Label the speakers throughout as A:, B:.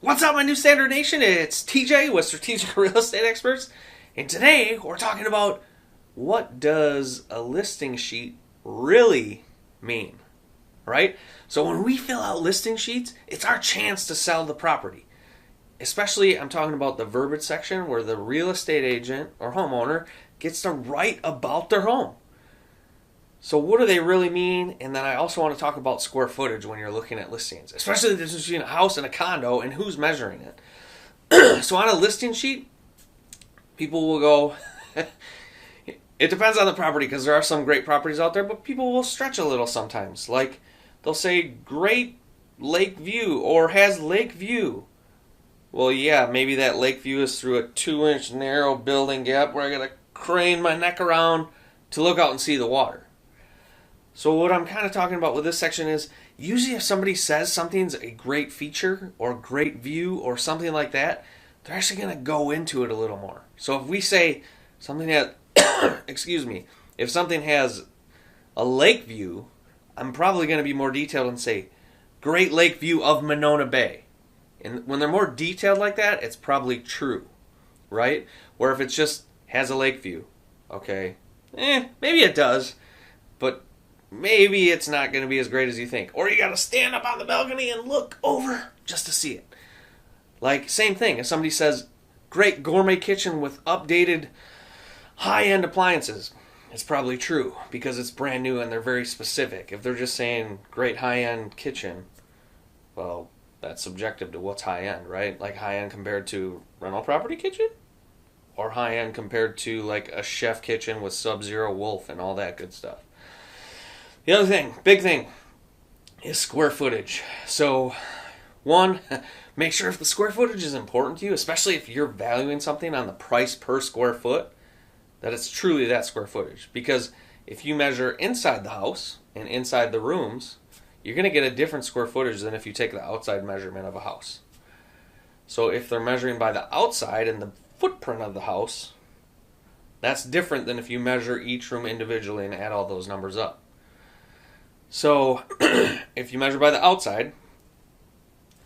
A: What's up, my New Standard Nation? It's TJ with Strategic Real Estate Experts, and today we're talking about what does a listing sheet really mean, right? So when we fill out listing sheets, it's our chance to sell the property. Especially, I'm talking about the verbiage section where the real estate agent or homeowner gets to write about their home. So what do they really mean? And then I also want to talk about square footage when you're looking at listings, especially the difference between a house and a condo and who's measuring it. So on a listing sheet, people will go, it depends on the property because there are some great properties out there, but people will stretch a little sometimes. Like they'll say great lake view or has lake view. Well, yeah, maybe that lake view is through a 2-inch narrow building gap where I got to crane my neck around to look out and see the water. So what I'm kind of talking about with this section is usually if somebody says something's a great feature or great view or something like that, they're actually going to go into it a little more. So if we say something that, if something has a lake view, I'm probably going to be more detailed and say great lake view of Monona Bay. And when they're more detailed like that, it's probably true, right? Where if it's just has a lake view, okay, maybe it does, but maybe it's not going to be as great as you think. Or you got to stand up on the balcony and look over just to see it. Like, same thing. If somebody says, great gourmet kitchen with updated high-end appliances, it's probably true because it's brand new and they're very specific. If they're just saying great high-end kitchen, well, that's subjective to what's high-end, right? Like high-end compared to rental property kitchen? Or high-end compared to like a chef kitchen with Sub-Zero Wolf and all that good stuff. The other thing, big thing, is square footage. So, one, make sure if the square footage is important to you, especially if you're valuing something on the price per square foot, that it's truly that square footage. Because if you measure inside the house and inside the rooms, you're going to get a different square footage than if you take the outside measurement of a house. So if they're measuring by the outside and the footprint of the house, that's different than if you measure each room individually and add all those numbers up. So, if you measure by the outside,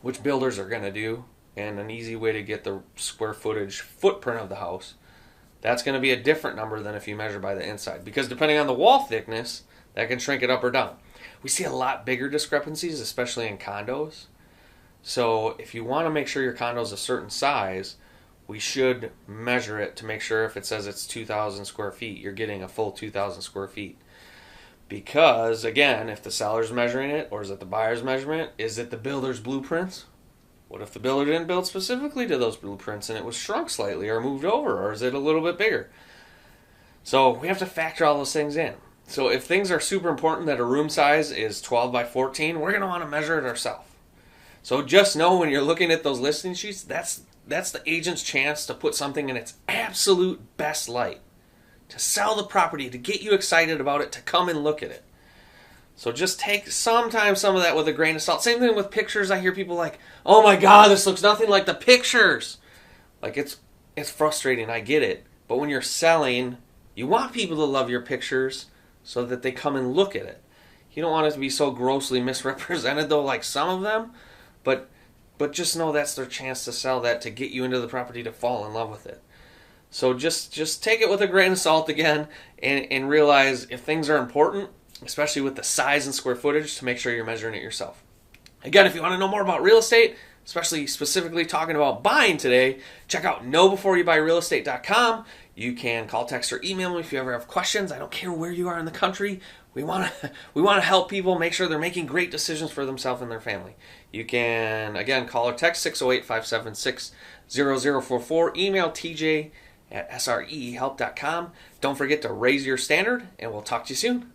A: which builders are going to do, and an easy way to get the square footage footprint of the house, that's going to be a different number than if you measure by the inside. Because depending on the wall thickness, that can shrink it up or down. We see a lot bigger discrepancies, especially in condos. So, if you want to make sure your condo is a certain size, we should measure it to make sure if it says it's 2,000 square feet, you're getting a full 2,000 square feet. Because, again, if the seller's measuring it, or is it the buyer's measurement? Is it the builder's blueprints? What if the builder didn't build specifically to those blueprints and it was shrunk slightly or moved over, or is it a little bit bigger? So we have to factor all those things in. So if things are super important that a room size is 12 by 14, we're going to want to measure it ourselves. So just know when you're looking at those listing sheets, that's the agent's chance to put something in its absolute best light. To sell the property, to get you excited about it, to come and look at it. So just take sometimes some of that with a grain of salt. Same thing with pictures. I hear people like, oh my God, this looks nothing like the pictures. Like it's frustrating, I get it. But when you're selling, you want people to love your pictures so that they come and look at it. You don't want it to be so grossly misrepresented though, like some of them. But just know that's their chance to sell that, to get you into the property, to fall in love with it. So just take it with a grain of salt again and realize if things are important, especially with the size and square footage, to make sure you're measuring it yourself. Again, if you want to know more about real estate, especially specifically talking about buying today, check out knowbeforeyoubuy.realestate.com. You can call, text, or email me if you ever have questions. I don't care where you are in the country. We want to help people make sure they're making great decisions for themselves and their family. You can, again, call or text 608-576-0044. Email TJ at srehelp.com. Don't forget to raise your standard, and we'll talk to you soon.